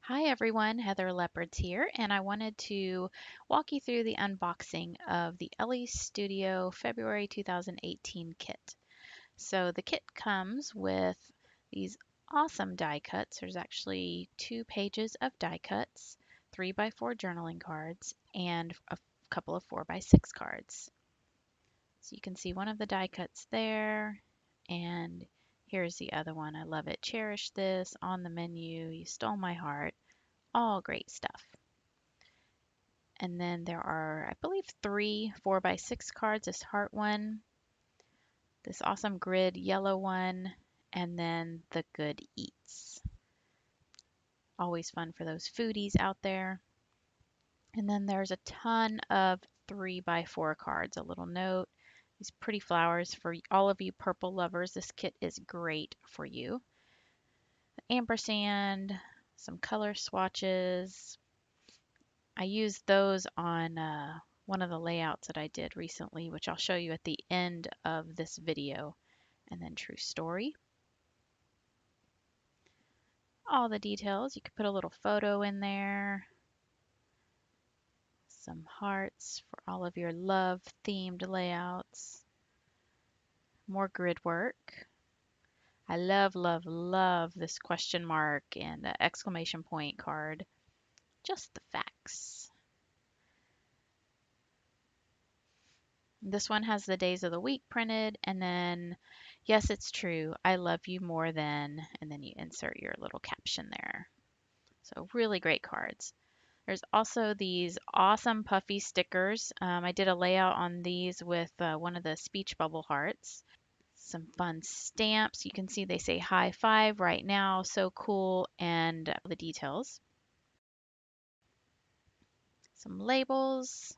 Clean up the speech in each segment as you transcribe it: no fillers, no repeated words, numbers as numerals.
Hi everyone, Heather Leopards here, and I wanted to walk you through the unboxing of the Elle Studio February 2018 kit. So the kit comes with these awesome die cuts. There's actually 2 pages of die cuts, 3x4 journaling cards, and a couple of 4x6 cards. So you can see one of the die cuts there, and here's the other one. I love it. Cherish this, on the menu, you stole my heart. All great stuff. And then there are, I believe, 3 4x6 cards, this heart one, this awesome grid yellow one, and then the good eats. Always fun for those foodies out there. And then there's a ton of 3x4 cards, a little note, these pretty flowers for all of you purple lovers. This kit is great for you. Ampersand, some color swatches. I used those on one of the layouts that I did recently, which I'll show you at the end of this video. And then true story. All the details. You could put a little photo in there. Some hearts for all of your love themed layouts. More grid work. I love, love, love this question mark and exclamation point card. Just the facts. This one has the days of the week printed, and then, yes, it's true, I love you more than, and then you insert your little caption there. So really great cards. There's also these awesome puffy stickers. I did a layout on these with one of the speech bubble hearts. Some fun stamps. You can see they say high five right now. So cool. And the details. Some labels.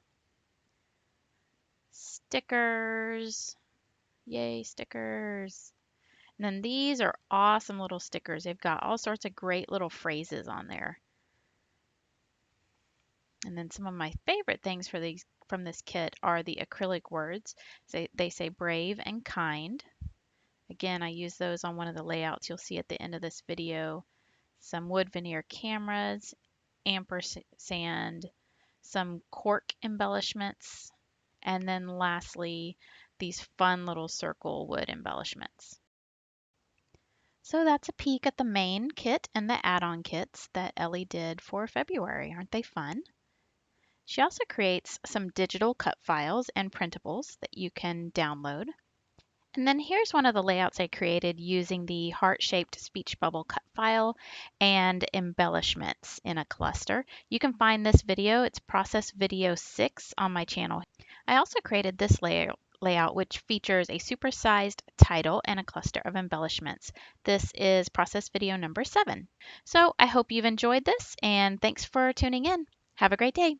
Stickers. Yay, stickers. And then these are awesome little stickers. They've got all sorts of great little phrases on there. And then some of my favorite things from this kit are the acrylic words. They say brave and kind. Again, I use those on one of the layouts you'll see at the end of this video. Some wood veneer cameras, ampersand, some cork embellishments, and then lastly, these fun little circle wood embellishments. So that's a peek at the main kit and the add-on kits that Elle did for February. Aren't they fun? She also creates some digital cut files and printables that you can download. And then here's one of the layouts I created using the heart-shaped speech bubble cut file and embellishments in a cluster. You can find this video, it's process video 6 on my channel. I also created this layout which features a supersized title and a cluster of embellishments. This is process video number 7. So I hope you've enjoyed this and thanks for tuning in. Have a great day.